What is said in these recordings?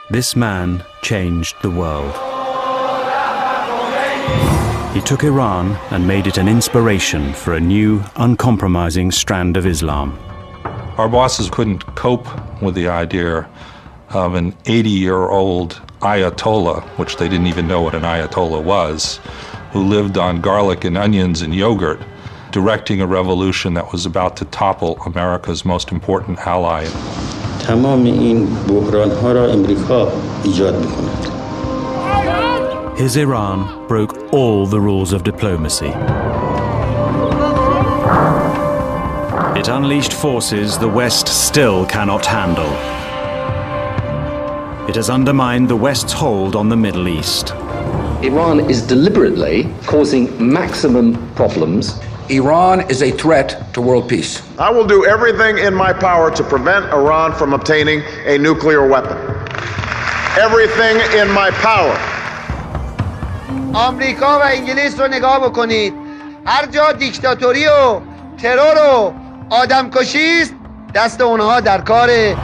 This man changed the world. He took Iran and made it an inspiration for a new, uncompromising strand of Islam. Our bosses couldn't cope with the idea of an 80-year-old Ayatollah, which they didn't even know what an Ayatollah was, who lived on garlic and onions and yogurt, directing a revolution that was about to topple America's most important ally. His Iran broke all the rules of diplomacy. It unleashed forces the West still cannot handle. It has undermined the West's hold on the Middle East. Iran is deliberately causing maximum problems. Iran is a threat to world peace. I will do everything in my power to prevent Iran from obtaining a nuclear weapon. Everything in my power. آمریکا و انگلیس رو نگاه بکنید. هر جا دیکتاتوری و ترور و آدمکشی است، دست اونها در کاره.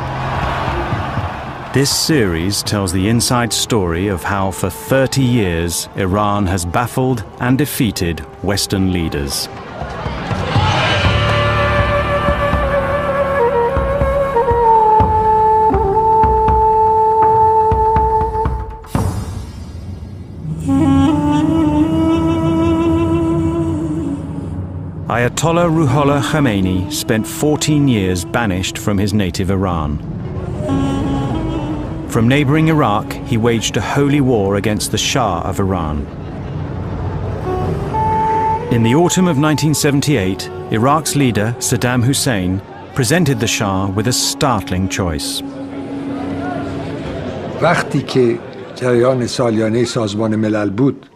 This series tells the inside story of how for 30 years Iran has baffled and defeated Western leaders. Ayatollah Ruhollah Khomeini spent 14 years banished from his native Iran. From neighboring Iraq, he waged a holy war against the Shah of Iran. In the autumn of 1978, Iraq's leader, Saddam Hussein, presented the Shah with a startling choice. وقتی که جریان سالیانه سازمان ملل بود،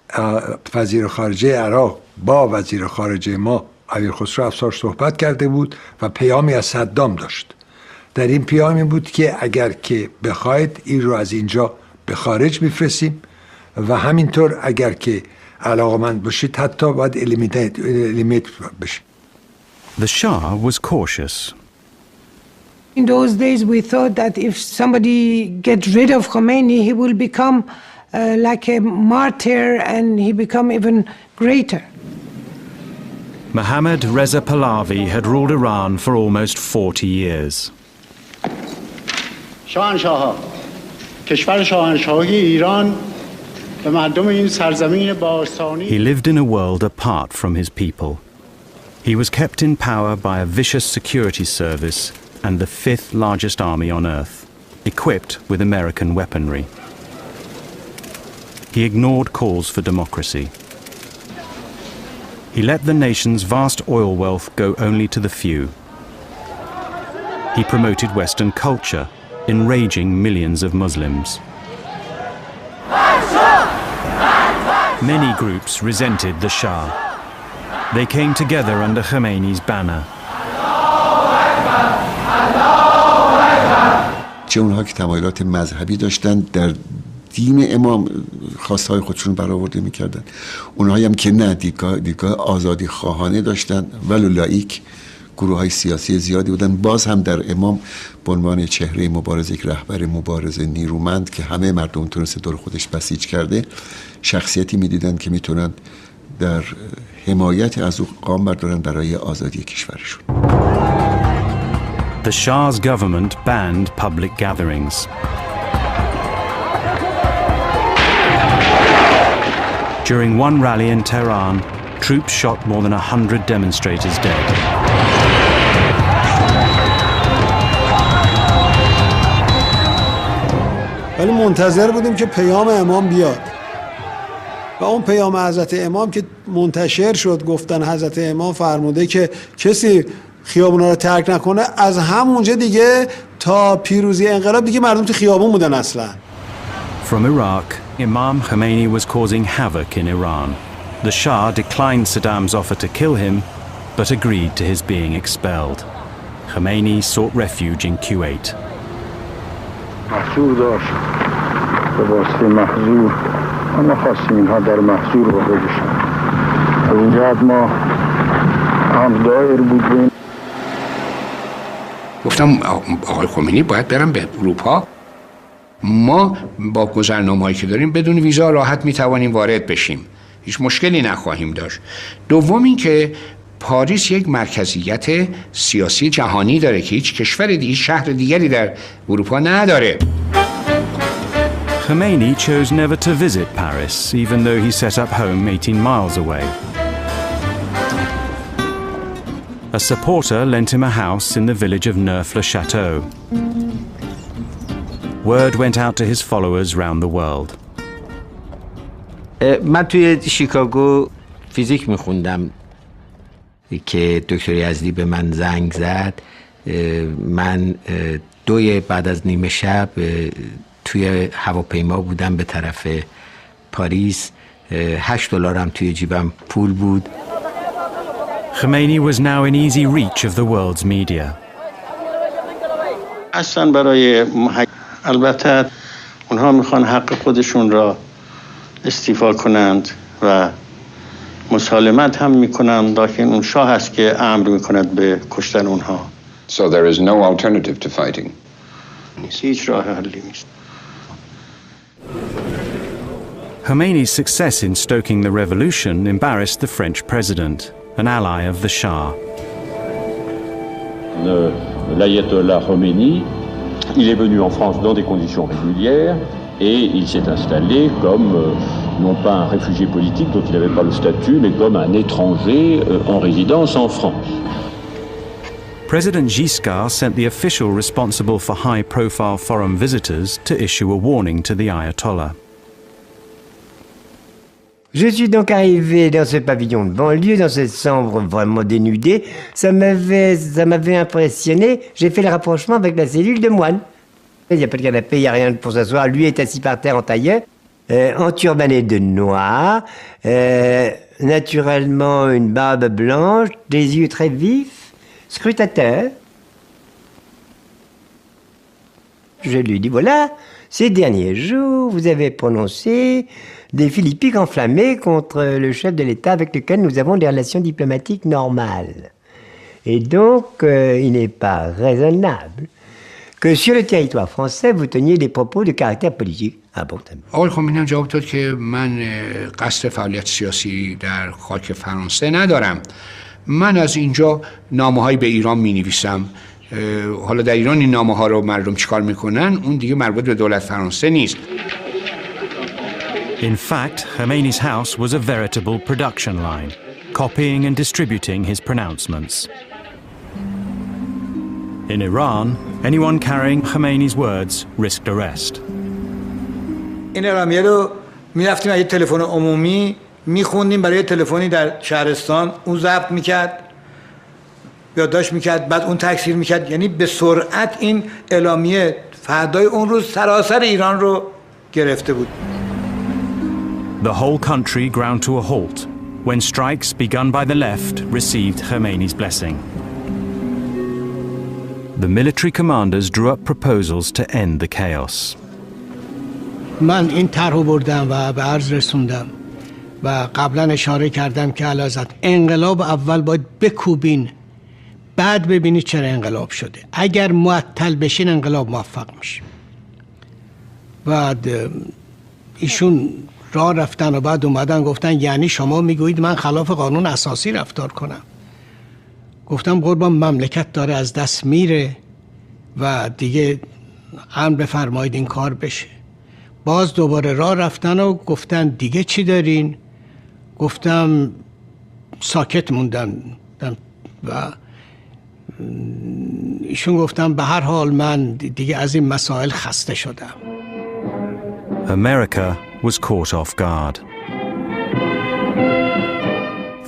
وزیر خارجه عراق با وزیر خارجه ما امیرخسرو افسار صحبت کرده بود و پیامی از صدام داشت. در این پیامی بود که اگر که بخواید این رو از اینجا به خارج میفرستیم و همینطور اگر که علاقمند باشید حتی باید الیمیت بشید. The Shah was cautious. In those days we thought that if somebody gets rid of Khomeini, he will become like a martyr and he become even greater. Mohammad Reza Pahlavi had ruled Iran for almost 40 years. شاهنشاه‌ها کشور شاهنشاهی ایران و مردم این سرزمین باستانی. He lived in a world apart from his people. He was kept in power by a vicious security service and the fifth largest army on earth, equipped with American weaponry. He ignored calls for democracy. He let the nation's vast oil wealth go only to the few. He promoted Western culture, enraging millions of Muslims. Many groups resented the Shah. They came together under Khomeini's banner. چه اونها که تمایلات مذهبی داشتن در دین امام خواستهای خودشون برآورده میکردن، اونهایی هم که نه دیدگاه آزادی خواهانه داشتن ولو لایک، گروه های سیاسی زیادی بودن. باز هم در امام به عنوان چهره مبارز، یک رهبر مبارز نیرومند که همه مردم تونسته دور خودش بسیج کرده، شخصیتی میدیدن که میتونن در حمایت از او قام بردارن برای آزادی کشورشون. The Shah's government banned public gatherings. During one rally in Tehran, troops shot more than 100 demonstrators dead. ولی منتظر بودیم که پیام امام بیاد و اون پیام حضرت امام که منتشر شد، گفتن حضرت امام فرموده که کسی خیابونا رو ترک نکنه، از همونجا دیگه تا پیروزی انقلاب دیگه مردم تو خیابون بودن اصلا. From Iraq, Imam Khomeini was causing havoc in Iran. The Shah declined Saddam's offer to kill him, but agreed to his being expelled. Khomeini sought refuge in Kuwait. محظور داشت به واسطه محظور ما خواستیم اینها در محظور واقع بشن. از این جهت ما هم دایر بودیم. گفتم آقای خمینی باید برم به اروپا ما با گذرنامه‌هایی که داریم بدون ویزا راحت میتوانیم وارد بشیم، هیچ مشکلی نخواهیم داشت. دوم این که پاریس یک مرکزیت سیاسی جهانی داره که هیچ کشور دیگه، شهر دیگری در اروپا نداره. Khomeini chose never to visit Paris, even though he set up home 18 miles away. A supporter lent him a house in the village of Neuf-le-Château. Word went out to his followers round the world. من توی شیکاگو فیزیک میخوندم که دکتر یزدی به من زنگ زد. من 2 بعد از نیمه شب توی هواپیما بودم به طرف پاریس. $8 هم توی جیبم پول بود. Khomeini was now in easy reach of the world's media. اصلا برای البته اونها میخوان حق خودشون را استیفا کنند و مسالمت هم میکنند، لکن اون شاه است که امر میکند به کشتن اونها. So there is no alternative to fighting. هیچ راه حلی نیست. Khomeini's success in stoking the revolution embarrassed the French president, an ally of the Shah. L'ayatollah Khomeini, il est venu en France dans des conditions régulières et il s'est installé comme non pas un réfugié politique dont il n'avait pas le statut, mais comme un étranger en résidence en France. President Giscard sent the official responsible for high-profile foreign visitors to issue a warning to the Ayatollah. Je suis donc arrivé dans ce pavillon de banlieue, dans cette chambre vraiment dénudée. Ça m'avait impressionné. J'ai fait le rapprochement avec la cellule de moine. Il n'y a pas de canapé, il n'y a rien pour s'asseoir. Lui est assis par terre en tailleur, enturbané de noir, naturellement une barbe blanche, des yeux très vifs, scrutateur. Je lui dis, voilà, ces derniers jours, vous avez prononcé des philippiques enflammés contre le chef de l'État avec lequel nous avons des relations diplomatiques normales. Et donc, il n'est pas raisonnable que sur le territoire français, vous teniez des propos de caractère politique. Ah bon, آقای خمینی هم جواب داد که من قصد فعالیت سیاسی در خاک فرانسه ندارم. من از اینجا نامه‌هایی به ایران می‌نویسم. حالا در ایران این نامه‌ها رو مردم چیکار میکنن اون دیگه مربوط به دولت فرانسه نیست. In fact, Khomeini's house was a veritable production line, copying and distributing his pronouncements. In Iran, anyone carrying Khomeini's words risked arrest. این اعلامیه رو میرفتیم از یه تلفن عمومی میخوندیم برای تلفنی در شهرستان، اون ضبط میکرد، یادداشت میکرد، بعد اون تکثیر میکرد. یعنی به سرعت این اعلامیه فردای اون روز سراسر ایران رو گرفته بود. The whole country ground to a halt when strikes begun by the left received Khomeini's blessing. The military commanders drew up proposals to end the chaos. من این طرحو بردم و به عرض رسوندم و قبلا اشاره کردم که علازت انقلاب اول باید بکوبین، بعد ببینید چرا انقلاب شده. اگر معطل بشین انقلاب موفق میشه. بعد ایشون راه رفتن و بعد اومدن گفتن یعنی شما میگویید من خلاف قانون اساسی رفتار کنم؟ گفتم قربان مملکت داره از دست میره و دیگه امر بفرمایید این کار بشه. باز دوباره راه رفتن و گفتن دیگه چی دارین؟ گفتم ساکت موندن و ایشون گفتم به هر حال من دیگه از این مسائل خسته شدم. America was caught off guard.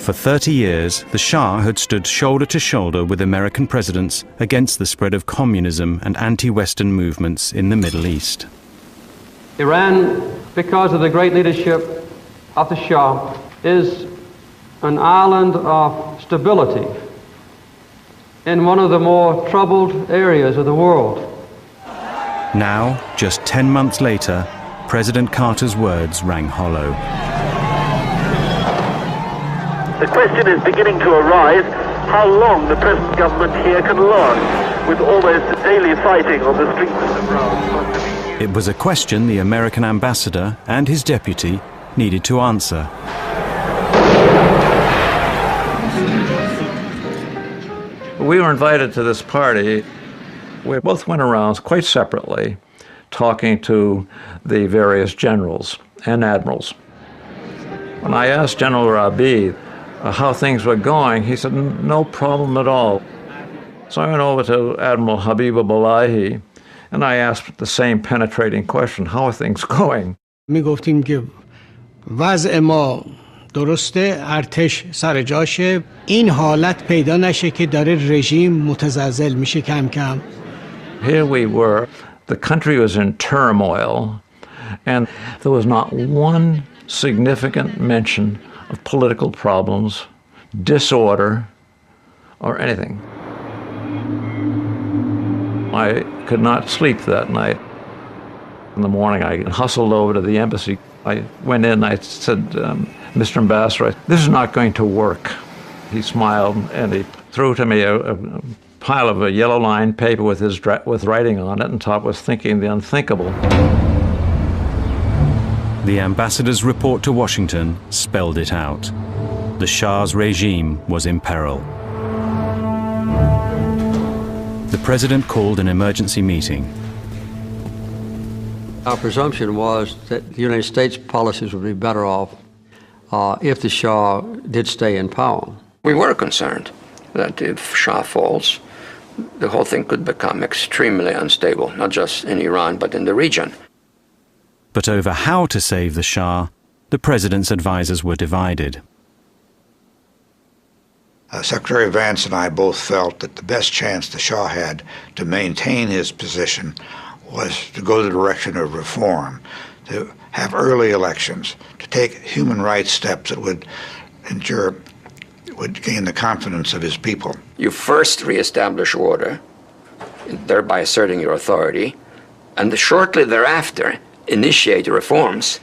For 30 years, the Shah had stood shoulder to shoulder with American presidents against the spread of communism and anti-Western movements in the Middle East. Iran, because of the great leadership of the Shah, is an island of stability in one of the more troubled areas of the world. Now, just 10 months later, President Carter's words rang hollow. The question is beginning to arise how long the present government here can last with almost daily fighting on the streets of Tehran. It was a question the American ambassador and his deputy needed to answer. We were invited to this party. We both went around quite separately, talking to the various generals and admirals. When I asked General Rabi how things were going, he said, no problem at all. So I went over to Admiral Habib-ul-Balahi, and I asked the same penetrating question, how are things going? می گفتیم که وضع ما درسته، ارتش سر جاشه، این حالت پیدا نشه که داره رژیم متزلزل میشه کم کم. Here we were, the country was in turmoil, and there was not one significant mention of political problems, disorder, or anything. I could not sleep that night. In the morning, I hustled over to the embassy. I went in, I said, Mr. Ambassador, this is not going to work. He smiled and he threw to me a pile of a yellow-lined paper with writing on it, and top was thinking the unthinkable. The ambassador's report to Washington spelled it out. The Shah's regime was in peril. The president called an emergency meeting. Our presumption was that the United States policies would be better off if the Shah did stay in power. We were concerned that if Shah falls, the whole thing could become extremely unstable, not just in Iran, but in the region. But over how to save the Shah, the president's advisors were divided. Secretary Vance and I both felt that the best chance the Shah had to maintain his position was to go the direction of reform, to have early elections, to take human rights steps that would gain the confidence of his people. You first reestablish order, thereby asserting your authority, and shortly thereafter initiate reforms,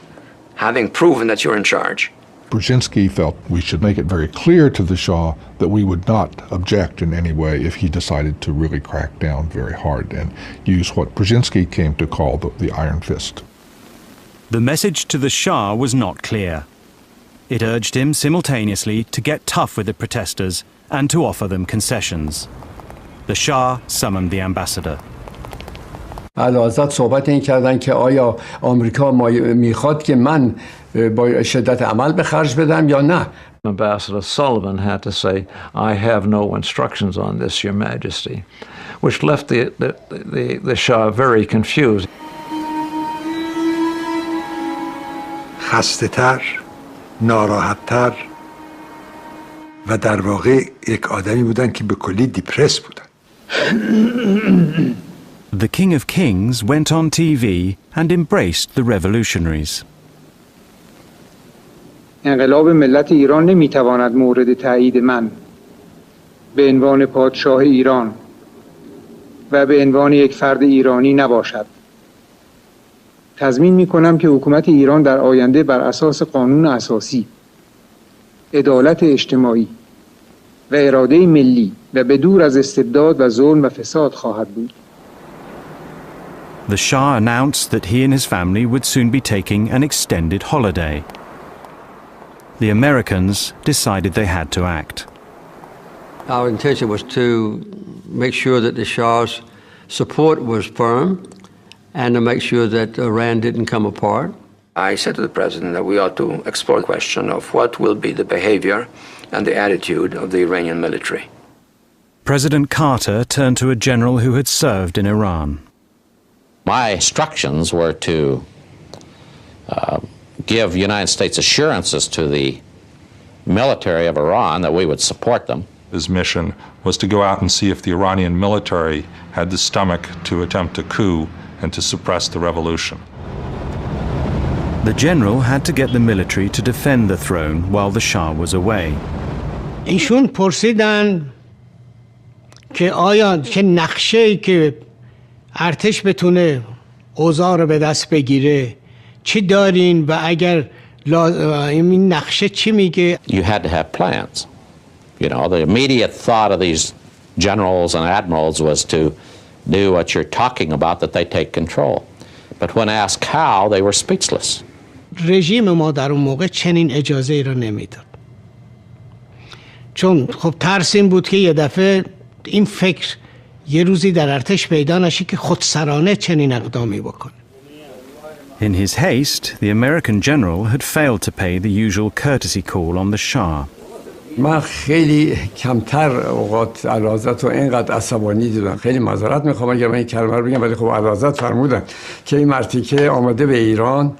having proven that you're in charge. Brzezinski felt we should make it very clear to the Shah that we would not object in any way if he decided to really crack down very hard and use what Brzezinski came to call the iron fist. The message to the Shah was not clear. It urged him simultaneously to get tough with the protesters and to offer them concessions. The Shah summoned the ambassador. اعلیحضرت صحبت این کردن که آیا آمریکا میخواد که من با شدت عمل به خرج بدم یا نه. Ambassador Sullivan had to say, I have no instructions on this, Your Majesty, which left the Shah very confused. خسته تر، ناراحت تر و در واقع یک آدمی بودن که به کلی دیپرس بودن. The King of Kings went on TV and embraced the revolutionaries. انقلاب ملت ایران نمیتواند مورد تایید من به عنوان پادشاه ایران و به عنوان یک فرد ایرانی نباشد. تضمین میکنم که حکومت ایران در آینده بر اساس قانون اساسی، عدالت اجتماعی و اراده ملی و بدور از استبداد و ظلم و فساد خواهد بود. The Shah announced that he and his family would soon be taking an extended holiday. The Americans decided they had to act. Our intention was to make sure that the Shah's support was firm and to make sure that Iran didn't come apart. I said to the president that we ought to explore the question of what will be the behavior and the attitude of the Iranian military. President Carter turned to a general who had served in Iran. My instructions were to give United States assurances to the military of Iran that we would support them. His mission was to go out and see if the Iranian military had the stomach to attempt a coup and to suppress the revolution. The general had to get the military to defend the throne while the Shah was away. ایشون پرسیدن که آیا چه نقشه‌ای که ارتش بتونه اوضاع رو به دست بگیره چی دارین و اگر این نقشه چی میگه؟ You had to have plans. You know, the immediate thought of these generals and admirals was to do what you're talking about, that they take control. But when asked how, they were speechless. رژیم ما در اون موقع چنین اجازه ای را نمیداد. چون خب ترس این بود که یه دفعه این فکر یه روزی در ارتش پیدا نشه که خودسرانه چنین اقدامی بکنه. In his haste, the American general had failed to pay the usual courtesy call on the Shah. من خیلی کمتر اوقات اعلیحضرت رو اینقدر عصبانی دیدم. خیلی معذرت میخوام اگر من این کلمه رو بگم، ولی خب اعلیحضرت فرمودن که این مرتیکه آمده به ایران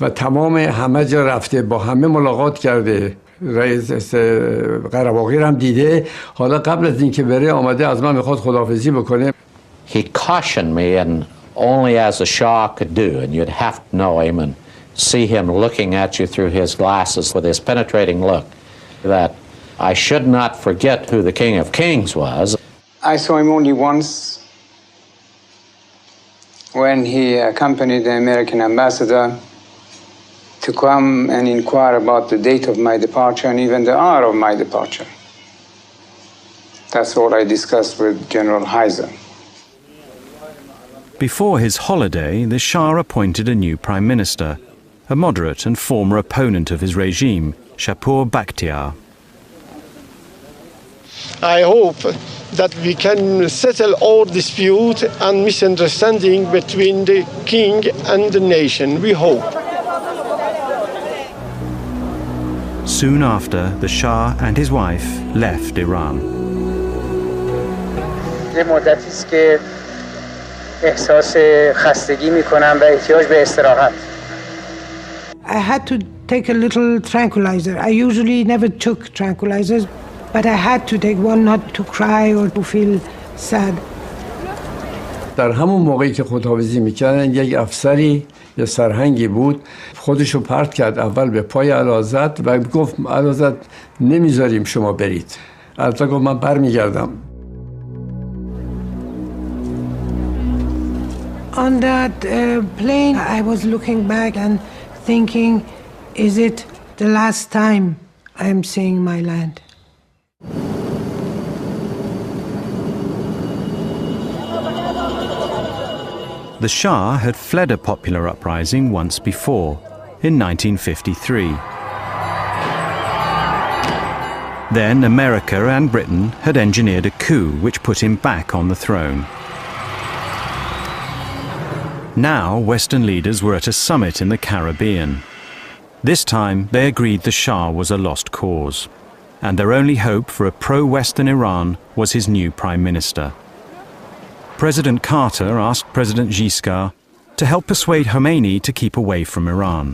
و تمام همه جا رفته، با همه ملاقات کرده، رئیس قره‌باقی هم دیده، حالا قبل از اینکه بره آمده از من میخواد خداحافظی بکنه. He cautioned me, and only as the Shah could do, and you'd have to know him and see him looking at you through his glasses with his penetrating look, that I should not forget who the King of Kings was. I saw him only once when he accompanied the American ambassador to come and inquire about the date of my departure and even the hour of my departure. That's all I discussed with General Heiser. Before his holiday, the Shah appointed a new prime minister, a moderate and former opponent of his regime, Shapur Bakhtiar. I hope that we can settle all dispute and misunderstanding between the king and the nation. We hope. Soon after, the Shah and his wife left Iran. یه مدتی است که احساس خستگی می‌کنم و احتیاج به استراحت. I had to take a little tranquilizer. I usually never took tranquilizers, but I had to take one not to cry or to feel sad. در همون موقعی که خداحافظی میکردن یک افسری یه سرهنگی بود، خودشو پرت کرد اول به پای اعلیحضرت و گفت اعلیحضرت نمیذاریم شما برید. البته گفت من برمیگردم. On that plane, I was looking back and thinking, is it the last time I'm seeing my land? The Shah had fled a popular uprising once before, in 1953. Then America and Britain had engineered a coup which put him back on the throne. Now Western leaders were at a summit in the Caribbean. This time they agreed the Shah was a lost cause, and their only hope for a pro-Western Iran was his new prime minister. President Carter asked President Giscard to help persuade Khomeini to keep away from Iran.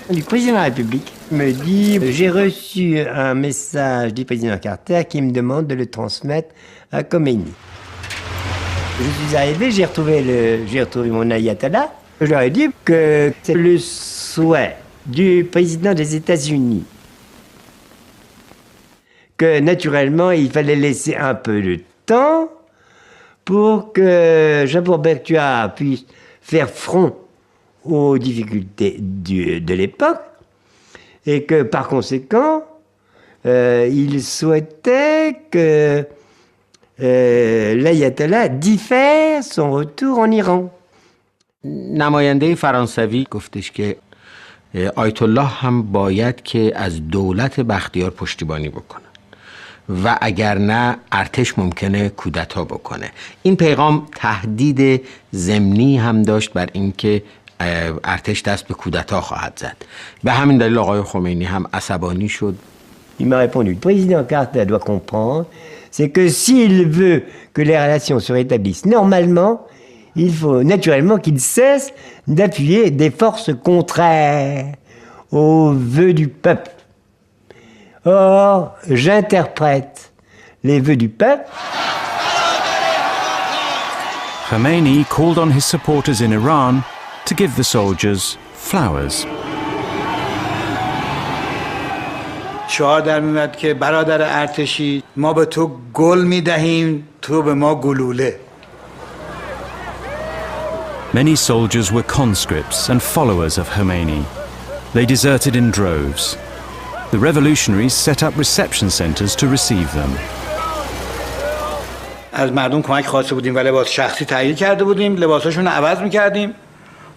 Le président de la République me dit « J'ai reçu un message du président Carter qui me demande de le transmettre à Khomeini. » Je suis arrivé, j'ai retrouvé mon ayatollah. Je leur ai dit que c'est le souhait du président des États-Unis, que naturellement il fallait laisser un peu de temps pour que Shapur Bakhtiar puisse faire front aux difficultés de l'époque, et que par conséquent, il souhaitait que l'ayatollah diffère son retour en Iran. نماینده فرانسوی گفتش که آیت الله هم باید که از دولت بختیار پشتیبانی بکنه و اگر نه ارتش ممکنه کودتا بکنه. این پیغام تهدید ضمنی هم داشت بر اینکه ارتش دست به کودتا خواهد زد. به همین دلیل آقای خمینی هم عصبانی شد. Il m'a répondu, le président Carter doit comprendre, c'est que s'il veut que les relations se rétablissent normalement, il faut naturellement qu'il cesse d'appuyer des forces contraires aux vœux du peuple. Or, j'interprète les vœux du peuple. Khomeini called on his supporters in Iran to give the soldiers flowers. شعار در میاد که برادر ارتشی ما به تو گل میدهیم تو به ما گلوله. Many soldiers were conscripts and followers of Khomeini. They deserted in droves. The revolutionaries set up reception centers to receive them. از مردم کمک خواسته بودیم و لباس شخصی تهیه کرده بودیم، لباساشون رو عوض میکردیم.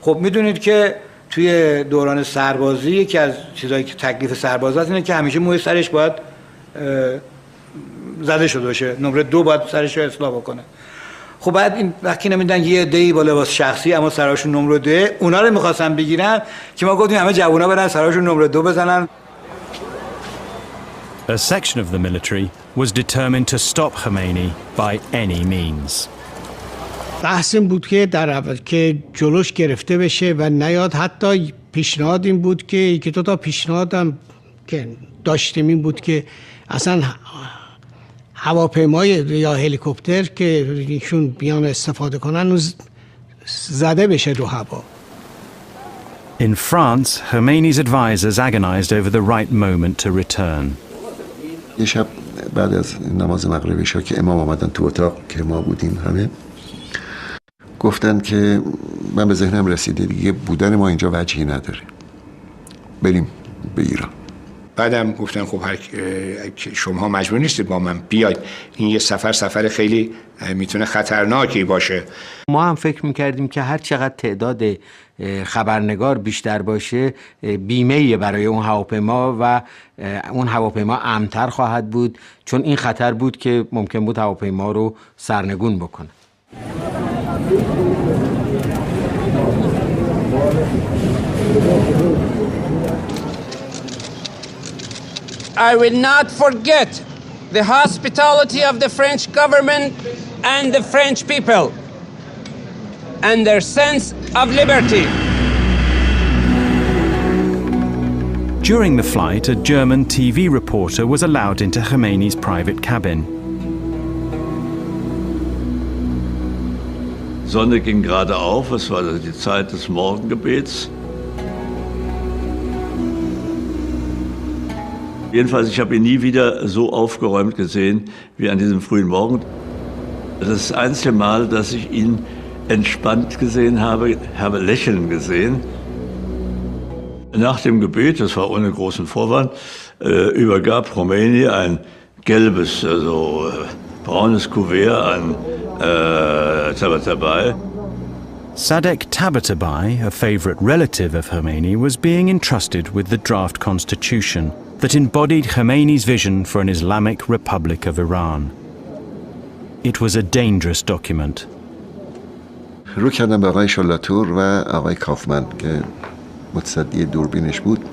خب میدونید که توی دوران سربازی یکی از چیزایی که تکلیف سرباز هست اینه که همیشه موی سرش باید زده شده باشه، نمره 2 باید سرش رو اصلاح بکنه. خب بعد این وقتی نمیدن یه عده‌ای با لباس شخصی اما سراشون نمره 2، اونا رو می‌خواستن بگیرن که ما گفتیم همه جوونا برن سراشون نمره 2 بزنن. A section of the military was determined to stop Khomeini by any means. بحث این بود که در اول که جلوش گرفته بشه و نیاد. حتی پیشنهاد این بود که یکی دو تا پیشنهادم که داشتیم این بود که اصلا هواپیمای یا هلیکوپتر که ایشون بیان استفاده کنن زده بشه رو هوا. In France, Khomeini's advisors agonized over the right moment to return. یه شب بعد از نماز مغرب عشا که امام آمدن تو اتاق که ما بودیم همه، گفتن که من به ذهنم رسیده دیگه بودن ما اینجا وجهی نداره، بریم به ایران. بعدم گفتن خب شما مجبور نیستید با من بیاید، این یه سفر خیلی میتونه خطرناکی باشه. ما هم فکر میکردیم که هر چقدر تعداد خبرنگار بیشتر باشه بیمه‌ای برای اون هواپیما و اون هواپیما امن‌تر خواهد بود، چون این خطر بود که ممکن بود هواپیما رو سرنگون بکنه. I will not forget the hospitality of the French government and the French people and their sense of liberty. During the flight, a German TV reporter was allowed into Khomeini's private cabin. Sonne ging gerade auf, es war die Zeit des Morgengebets. Jedenfalls, ich habe ihn nie wieder so aufgeräumt gesehen wie an diesem frühen Morgen. Das ist das einzige Mal, dass ich ihn entspannt gesehen habe lächeln gesehen. Nach dem Gebet, das war ohne großen Vorwand, übergab Khomeini ein gelbes, also braunes Kuvert an Tabatabai. Sadek Tabatabai, a favorite relative of Khomeini, was being entrusted with the draft constitution that embodied Khomeini's vision for an Islamic Republic of Iran. It was a dangerous document. رو کردم به آقای شلاتور و آقای کافمن که متصدی دوربینش بود،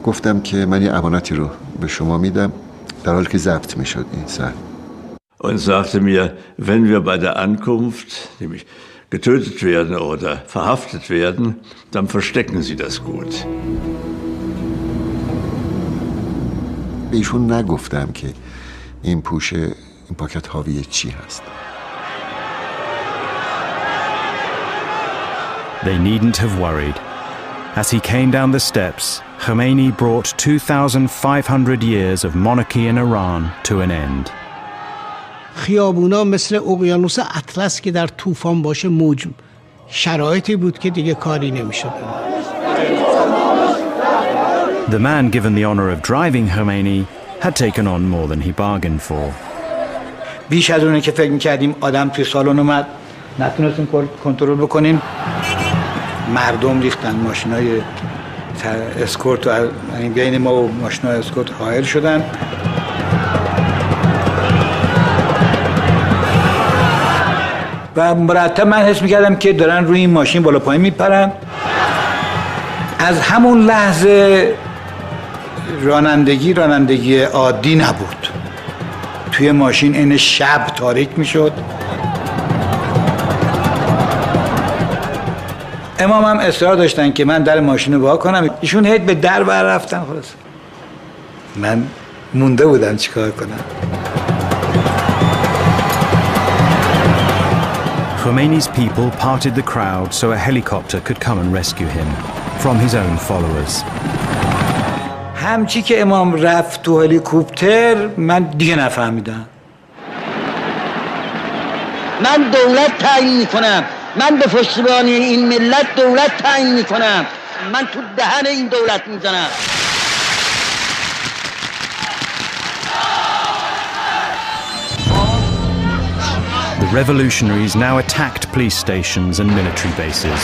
گفتم که من یه امانتی رو به شما میدم در حالی که ضبط میشد این سر. Und sagte mir, wenn wir bei der Ankunft nämlich getötet werden oder verhaftet werden, dann verstecken Sie das gut. به ایشون نگفتم که این پاکت حاوی چی هست. They needn't have worried. As he came down the steps, Khomeini brought 2,500 years of monarchy in Iran to an end. خیابونا مثل اقیانوس اطلس که در طوفان باشه موج، شرایطی بود که دیگه کاری نمی‌شد. The man given the honor of driving Khomeini had taken on more than he bargained for. بیش از اونه که فکر می‌کردیم. آدم توی سالن اومد، نتونستیم کنترل بکنیم. مردم ریختن، ماشینای اسکورت و بین ما و ماشینای اسکورت حائل شدن. و مرتب من حس می‌کردم که دارن روی این ماشین بالا پایین میپرن. از همون لحظه رانندگی عادی نبود. توی ماشین این شب تاریک میشد. امام هم اصرار داشتن که من در ماشین رو وا کنم. ایشون هیچ به در بر رفتن. خلاص من مونده بودم چیکار کنم. Khomeini's people parted the crowd so a helicopter could come and rescue him from his own followers. همچی که امام رفت تو هلیکوپتر من دیگه نفهمیدم. من دولت تعیین میکنم، من به پشتیبانی این ملت دولت تعیین میکنم، من تو دهن این دولت میزنم. The revolutionaries now attacked police stations and military bases.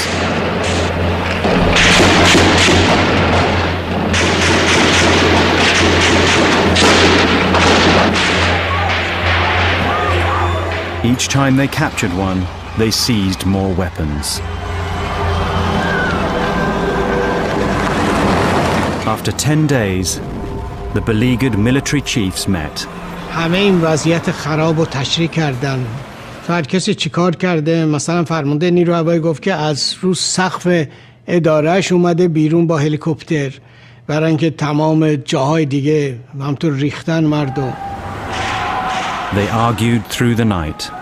Each time they captured one, they seized more weapons. After 10 days, the beleaguered military chiefs met. همه این وضعیت خراب رو تشریح کردن. هر کسی چیکار کرده؟ مثلا فرمانده نیروی هوایی گفت که از رو سقف ادارهش اومده بیرون با هلیکوپتر برای اینکه تمام جاهای دیگه همطور ریختن مردم. They argued through the night.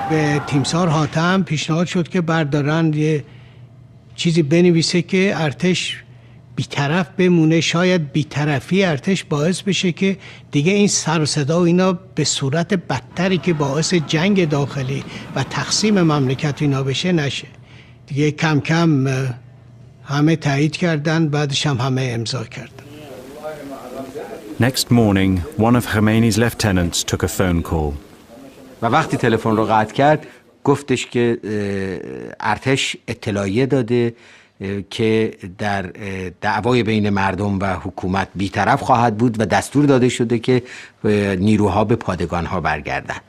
به تیمسار حاتم پیشنهاد شد که بردارن یه چیزی بنویسه که ارتش بی‌طرف بمونه. شاید بی‌طرفی ارتش باعث بشه که دیگه این سر و صدا و اینا به صورت بدتری که باعث جنگ داخلی و تقسیم مملکت اینا بشه نشه. دیگه کم کم همه تایید کردن، بعدش هم همه امضا کردن. Next morning, one of Khomeini's lieutenants took a phone call. و وقتی تلفن رو قطع کرد گفتش که ارتش اطلاعیه داده که در دعوای بین مردم و حکومت بی‌طرف خواهد بود و دستور داده شده که نیروها به پادگانها برگردن.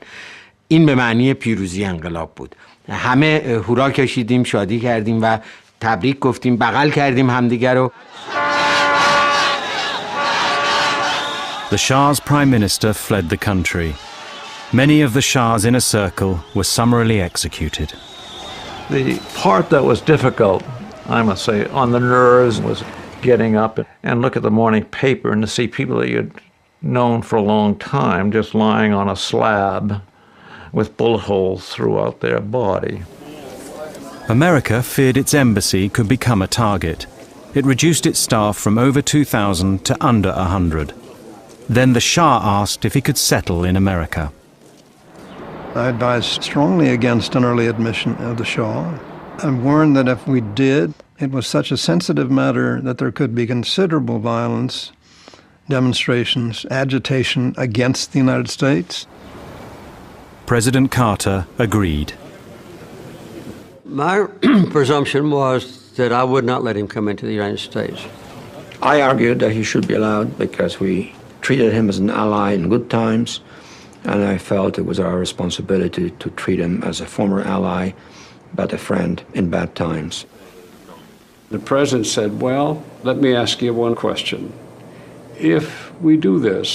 این به معنی پیروزی انقلاب بود. همه هورا کشیدیم، شادی کردیم و تبریک گفتیم، بغل کردیم همدیگر رو. The Shah's prime minister fled the country. Many of the Shah's inner circle were summarily executed. The part that was difficult, I must say, on the nerves was getting up and look at the morning paper and to see people that you'd known for a long time just lying on a slab with bullet holes throughout their body. America feared its embassy could become a target. It reduced its staff from over 2,000 to under 100. Then the Shah asked if he could settle in America. I advised strongly against an early admission of the Shah. I warned that if we did, it was such a sensitive matter that there could be considerable violence, demonstrations, agitation against the United States. President Carter agreed. My presumption was that I would not let him come into the United States. I argued that he should be allowed because we treated him as an ally in good times, and I felt it was our responsibility to treat him as a former ally, but a friend in bad times. The president said, well, let me ask you one question. If we do this,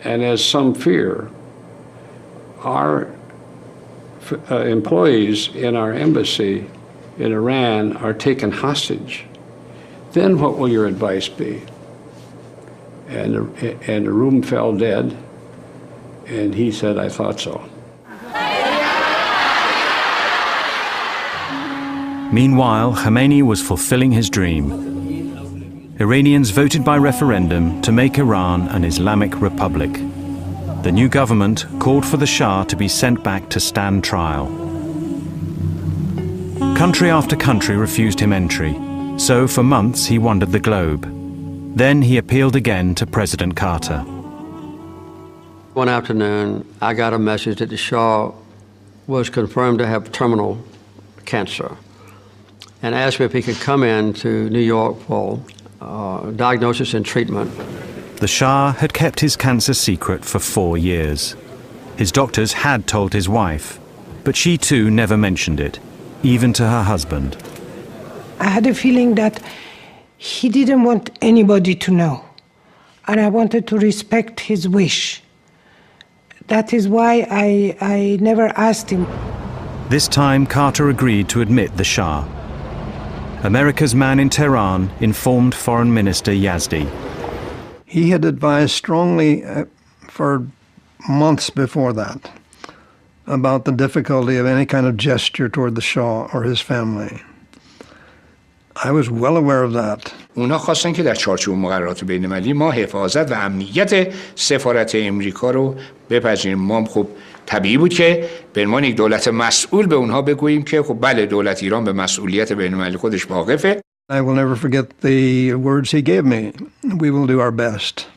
and as some fear, our employees in our embassy in Iran are taken hostage, then what will your advice be? And the room fell dead, and he said, I thought so. Meanwhile, Khomeini was fulfilling his dream. Iranians voted by referendum to make Iran an Islamic republic. The new government called for the Shah to be sent back to stand trial. Country after country refused him entry, so for months he wandered the globe. Then he appealed again to President Carter. One afternoon, I got a message that the Shah was confirmed to have terminal cancer and asked me if he could come in to New York for diagnosis and treatment. The Shah had kept his cancer secret for 4 years. His doctors had told his wife, but she too never mentioned it, even to her husband. I had a feeling that he didn't want anybody to know, and I wanted to respect his wish. That is why I never asked him. This time Carter agreed to admit the Shah. America's man in Tehran informed Foreign Minister Yazdi. He had advised strongly for months before that about the difficulty of any kind of gesture toward the Shah or his family. I was well aware of that. اونا خواستن که در چارچوب مقررات بین‌المللی ما حفاظت و امنیت سفارت امریکا رو بپذیریم. ما خب طبیعی بود که به عنوان یک دولت مسئول به اونها بگوییم که خب بله دولت ایران به مسئولیت بین‌المللی خودش واقفه. I will never forget the words he gave me. We will do our best.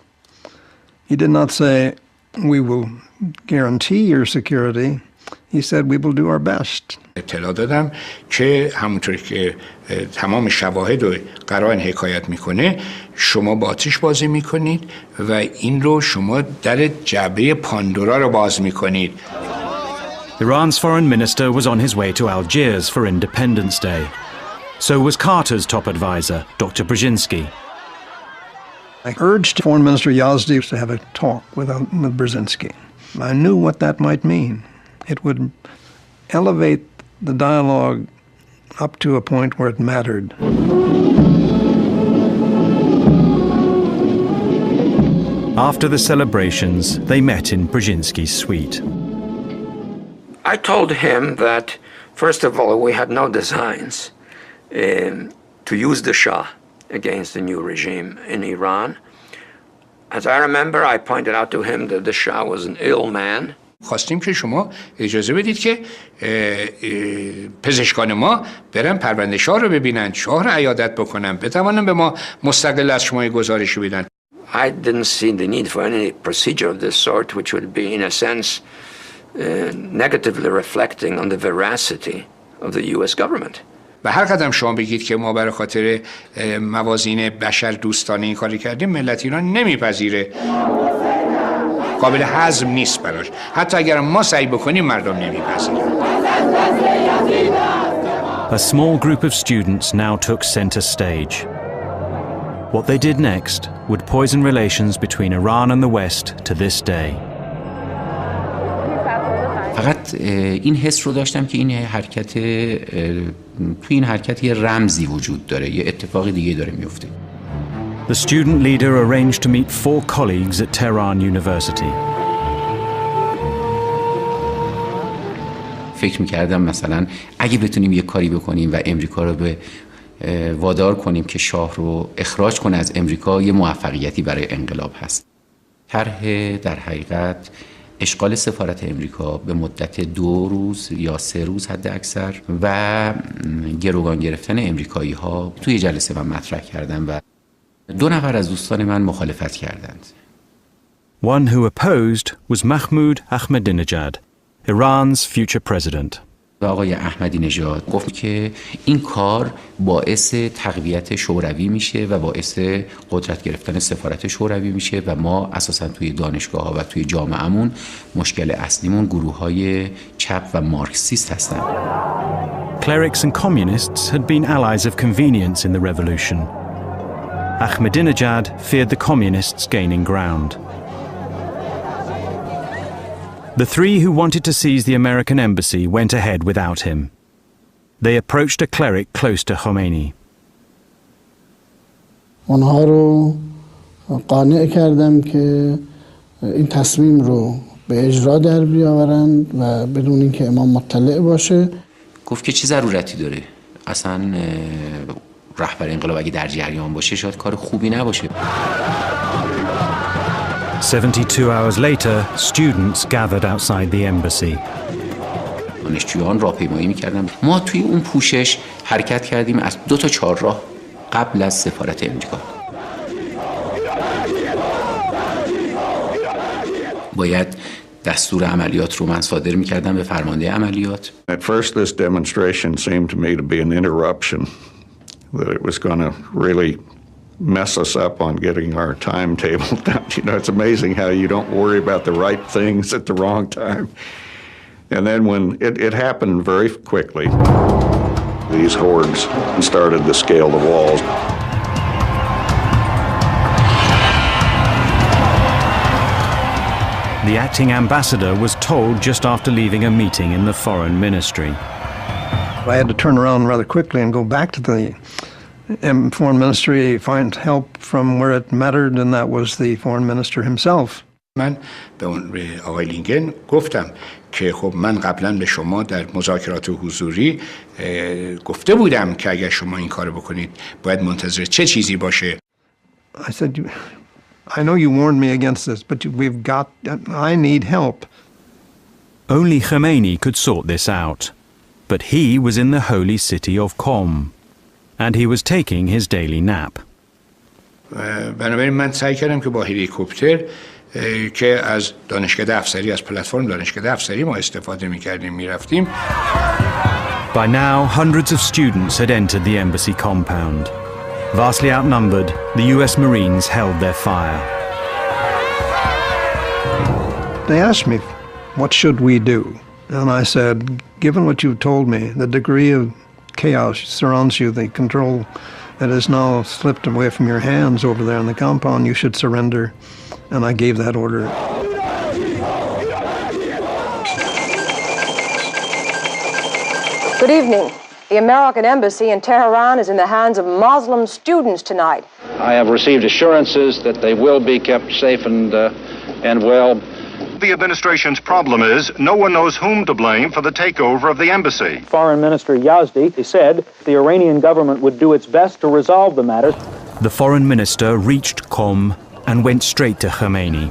He did not say, we will guarantee your security. He said, we will do our best. اطلاع دادم که همونطور که تمام شواهد و قرائن حکایت میکنه شما با آتش بازی میکنید و این رو شما در جعبه پاندورا رو باز میکنید. Iran's foreign minister was on his way to Algiers for Independence Day. So was Carter's top advisor, Dr. Brzezinski. I urged Foreign Minister Yazdi to have a talk with Brzezinski. I knew what that might mean. It would elevate the dialogue up to a point where it mattered. After the celebrations, they met in Brzezinski's suite. I told him that, first of all, we had no designs to use the Shah against the new regime in Iran. As I remember, I pointed out to him that the Shah was an ill man. خواستیم که شما اجازه بدید که پزشکان ما برن پرونده شاه رو ببینن، شاه رو عیادت بکنن، بتوانن به ما مستقل از شما گزارشی بدن. I didn't see the need for any procedure of this sort, which would be, in a sense, negatively reflecting on the veracity of the U.S. government. و هر قدم شما بگید که ما برای خاطر موازین بشر دوستانه این کاری کردیم، ملت ایران نمیپذیره. قابل هضم نیست براش. حتی اگر ما سعی بکنیم مردم نمیپذیرن. A small group of students now took center stage. What they did next would poison relations between Iran and the West to this day. فقط این حس رو داشتم که این حرکت توی این حرکت یه رمزی وجود داره، یه اتفاق دیگه داره میفته. The student leader arranged to meet 4 colleagues at Tehran University. فکر می‌کردم مثلا اگه بتونیم یه کاری بکنیم و امریکا رو به وادار کنیم که شاه رو اخراج کنه از امریکا، یه موفقیتی برای انقلاب هست. طرح در حقیقت اشغال سفارت امریکا به مدت 2 روز یا 3 روز حد اکثر و گروگان گرفتن امریکایی ها توی جلسه من مطرح کردم و 2 نفر از دوستان من مخالفت کردند. One who opposed was Mahmoud Ahmadinejad, Iran's future president. آقای احمدی نژاد گفت که این کار باعث تقویت شوروی میشه و باعث قدرت گرفتن سفارت شوروی میشه و ما اساساً توی دانشگاه ها و توی جامعهمون مشکل اصلیمون گروه های چپ و مارکسیست هستن. Clerics and communists had been allies of convenience in the revolution. Ahmadinejad feared the communists gaining ground. The 3 who wanted to seize the American embassy went ahead without him. They approached a cleric close to Khomeini. اونها رو قانع کردم که این تصمیم رو به اجرا در بیاورند و بدون اینکه امام مطلع باشه. گفت که چه ضرورتی داره؟ اصلا رهبر انقلاب اگه در جریان باشه شاید کار خوبی نباشه. 72 hours later, students gathered outside the embassy. دانشجویان راهپیمایی می‌کردن. ما توی اون پوشش حرکت کردیم از 2 تا 4 راه قبل از سفارت امریکا. باید دستور عملیات رو من صادر می‌کردم به فرمانده عملیات. At first this demonstration seemed to me to be an interruption, that it was going to really mess us up on getting our timetable down. You know, it's amazing how you don't worry about the right things at the wrong time. And then when it happened very quickly, these hordes started to scale the walls. The acting ambassador was told just after leaving a meeting in the foreign ministry. I had to turn around rather quickly and go back to the foreign ministry, find help from where it mattered, and that was the foreign minister himself. من به آقای لینگن گفتم که خب من قبلا به شما در مذاکرات حضوری گفته بودم که اگر شما این کارو بکنید باید منتظر چه چیزی باشه. I said, I know you warned me against this, but I need help. Only Khomeini could sort this out, but he was in the holy city of Qom. And he was taking his daily nap. بنابراین من سعی کردم که با هلیکوپتر که از دانشکده افسری، از پلتفرم دانشکده افسری ما استفاده می‌کردیم، می‌رفتیم. By now, hundreds of students had entered the embassy compound. Vastly outnumbered, the US Marines held their fire. They asked me, what should we do? And I said, given what you've told me, the degree of chaos surrounds you, the control that has now slipped away from your hands over there in the compound, you should surrender. And I gave that order. Good evening. The American embassy in Tehran is in the hands of Muslim students tonight. I have received assurances that they will be kept safe and well. The administration's problem is no one knows whom to blame for the takeover of the embassy. Foreign Minister Yazdi said the Iranian government would do its best to resolve the matter. The foreign minister reached Qom and went straight to Khomeini.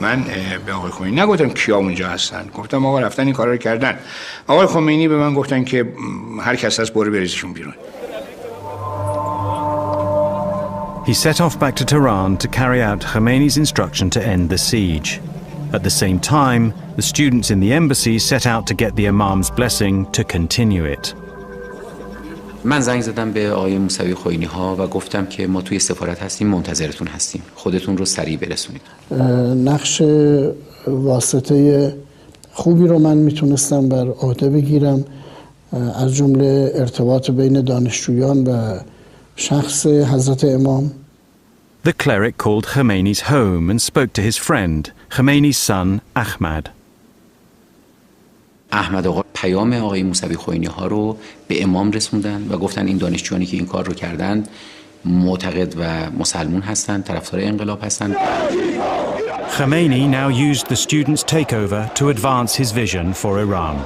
من به آقای خمینی نگفتم کیا اونجا هستن، گفتم آقا رفتن این کارا رو کردن. آقای خمینی به من گفتن که هر کس هست برو بریزشون بیرون. He set off back to Tehran to carry out Khomeini's instruction to end the siege. At the same time, the students in the embassy set out to get the Imam's blessing to continue it. من زنگ زدم به آقای موسوی خوئینی ها و گفتم که ما توی سفارت هستیم، منتظرتون هستیم، خودتون رو سریع برسونید. نقش واسطه خوبی رو من میتونستم بر عهده بگیرم، از جمله ارتباط بین دانشجویان و شخص حضرت امام. The cleric called Khomeini's home and spoke to his friend, Khomeini's son, Ahmad. احمد آقا پیام آقای موسوی خوئینی ها رو به امام رسوندن و گفتن این دانشجویانی که این کار رو کردن معتقد و مسلمون هستند، طرفدار انقلاب هستند. Khomeini now used the students' takeover to advance his vision for Iran.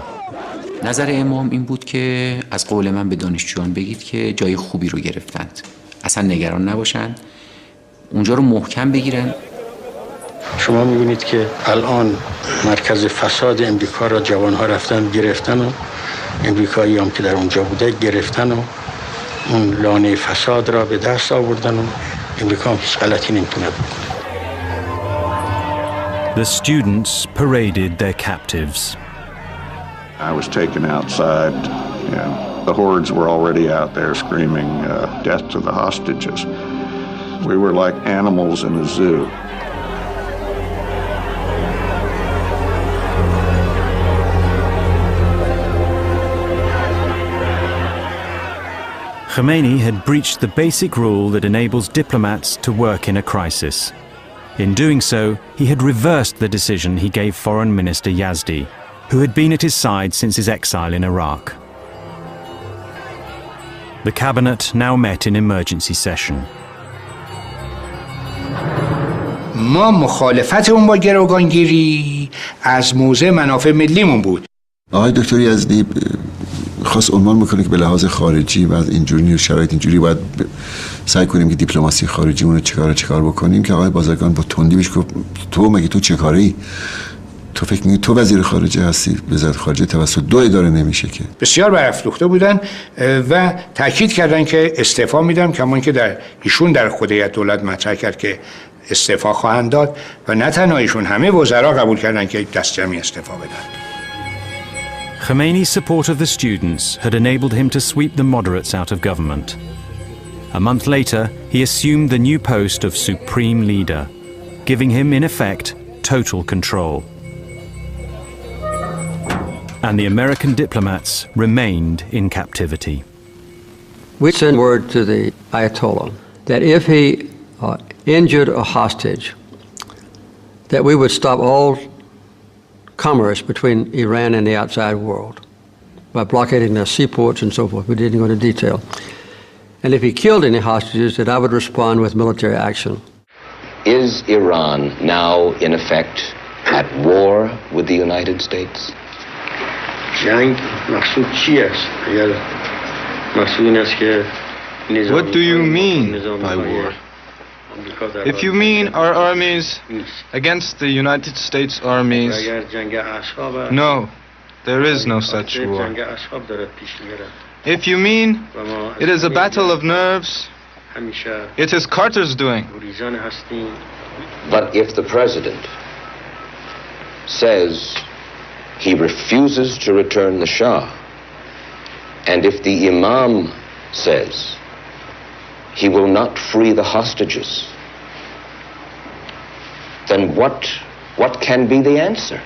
نظر امام این بود که از قول من به دانشجویان بگید که جای خوبی رو گرفتند، اصلا نگران نباشن، اونجا رو محکم بگیرن. شما می‌بینید که الان مرکز فساد امریکا را جوان‌ها رفتن گرفتن و امریکایی هم که در اونجا بوده گرفتن و اون لانه فساد را به دست آوردن و امریکا هم هیچ غلطی نمی‌تونه بکنه. The students paraded their captives. I was taken outside. The hordes were already out there screaming death to the hostages. We were like animals in a zoo. Khomeini had breached the basic rule that enables diplomats to work in a crisis. In doing so, he had reversed the decision he gave Foreign Minister Yazdi, who had been at his side since his exile in Iraq. The cabinet now met in emergency session. ما مخالفتمون با گروگانگیری از موضع منافع ملیمون بود. آقای دکتر یزدی خواست عنوان میکنه که به لحاظ خارجی و از اینجوری شرایط اینجوری باید سعی کنیم که دیپلماسی خارجیمون رو چیکار بکنیم، که آقای بازرگان با تندی بهش گفت تو چه کاری؟ تو فکر می‌کنی تو وزیر خارجه هستی؟ وزارت خارجه توسط دو اداره نمیشه که. بسیار برافروخته بودن و تاکید کردن که استعفا میدم، کما اینکه ایشون در خود هیئت دولت مطرح کرد که استعفا خواهند داد و نه تنها ایشون، همه وزرا قبول کردن که دست جمعی استعفا بدن. Khomeini's support of the students had enabled him to sweep the moderates out of government. A month later, he assumed the new post of Supreme Leader, giving him, in effect, total control. And the American diplomats remained in captivity. We sent word to the Ayatollah that if he injured a hostage, that we would stop all commerce between Iran and the outside world by blockading their seaports and so forth. We didn't go into detail. And if he killed any hostages, that I would respond with military action. Is Iran now, in effect, at war with the United States? What do you mean by war? If you mean our armies against the United States armies, no, there is no such war. If you mean it is a battle of nerves It is Carter's doing. But if the president says he refuses to return the Shah, and if the Imam says he will not free the hostages, then what can be the answer?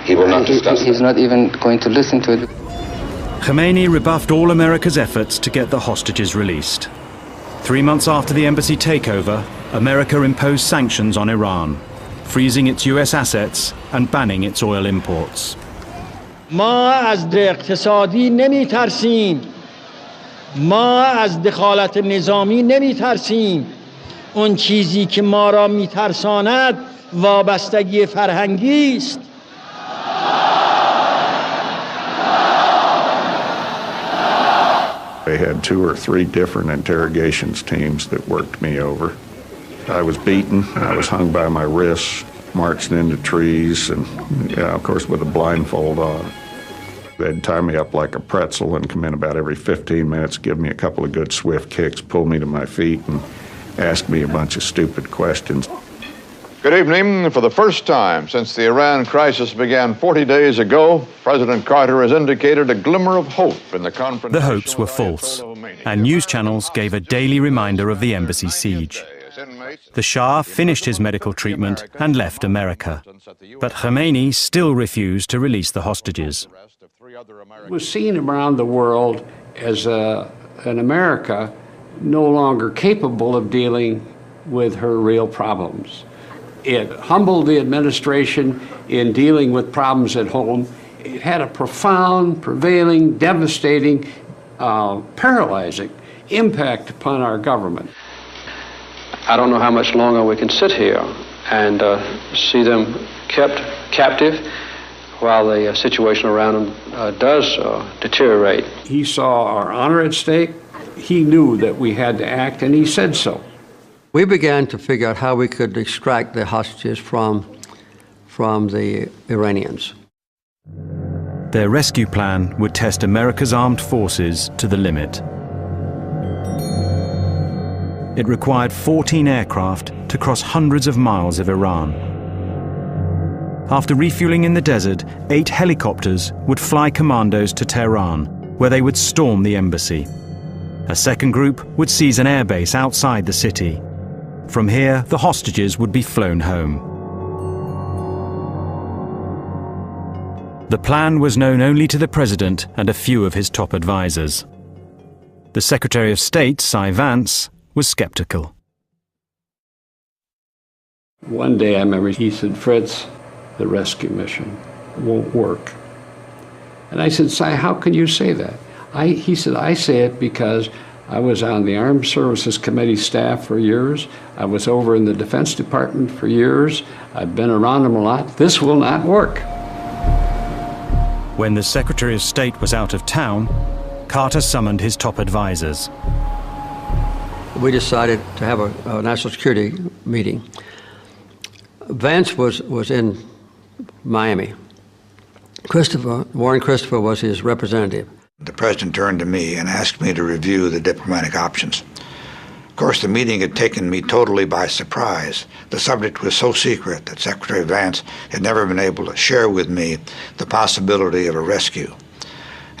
He will not discuss He's not even going to listen to it. Khomeini rebuffed all America's efforts to get the hostages released. 3 months after the embassy takeover, America imposed sanctions on Iran, freezing its US assets and banning its oil imports. ما از اقتصادی نمی ترسیم. ما از دخالت نظامی نمی ترسیم. اون چیزی که ما را می ترساند وابستگی فرهنگی است. They had 2 or 3 different interrogations teams that worked me over. I was beaten, I was hung by my wrists, marched into trees, and of course with a blindfold on. They'd tie me up like a pretzel and come in about every 15 minutes, give me a couple of good swift kicks, pull me to my feet, and ask me a bunch of stupid questions. Good evening. For the first time since the Iran crisis began 40 days ago, President Carter has indicated a glimmer of hope in the conference. The hopes were false, and news channels gave a daily reminder of the embassy siege. The Shah finished his medical treatment and left America, but Khomeini still refused to release the hostages. It was seen around the world as an America no longer capable of dealing with her real problems. It humbled the administration in dealing with problems at home. It had a profound, prevailing, devastating, paralyzing impact upon our government. I don't know how much longer we can sit here and see them kept captive while the situation around them does deteriorate. He saw our honor at stake. He knew that we had to act, and he said so. We began to figure out how we could extract the hostages from the Iranians. Their rescue plan would test America's armed forces to the limit. It required 14 aircraft to cross hundreds of miles of Iran. After refueling in the desert, 8 helicopters would fly commandos to Tehran, where they would storm the embassy. A second group would seize an airbase outside the city. From here, the hostages would be flown home. The plan was known only to the president and a few of his top advisors. The Secretary of State, Cy Vance, was skeptical. One day I remember he said, "Fritz, the rescue mission won't work." And I said, "Cy, how can you say that?" He said, "I say it because I was on the Armed Services Committee staff for years. I was over in the Defense Department for years. I've been around them a lot. This will not work." When the Secretary of State was out of town, Carter summoned his top advisors. We decided to have a national security meeting. Vance was in Miami. Warren Christopher was his representative. The president turned to me and asked me to review the diplomatic options. Of course, the meeting had taken me totally by surprise. The subject was so secret that Secretary Vance had never been able to share with me the possibility of a rescue.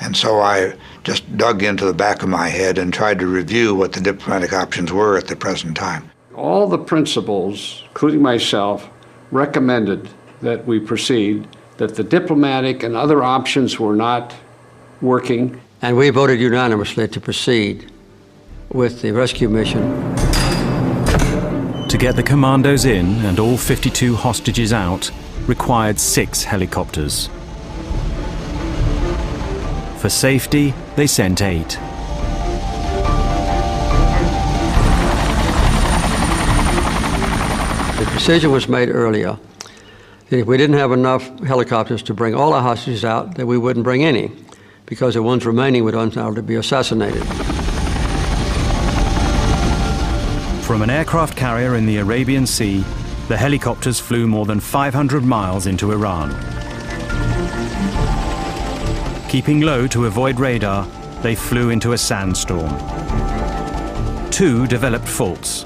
And so I just dug into the back of my head and tried to review what the diplomatic options were at the present time. All the principals, including myself, recommended that we proceed, that the diplomatic and other options were not working. And we voted unanimously to proceed with the rescue mission. To get the commandos in and all 52 hostages out required 6 helicopters. For safety, they sent 8. The decision was made earlier that if we didn't have enough helicopters to bring all our hostages out, that we wouldn't bring any, because the ones remaining would undoubtedly be assassinated. From an aircraft carrier in the Arabian Sea, the helicopters flew more than 500 miles into Iran. Keeping low to avoid radar, they flew into a sandstorm. 2 developed faults.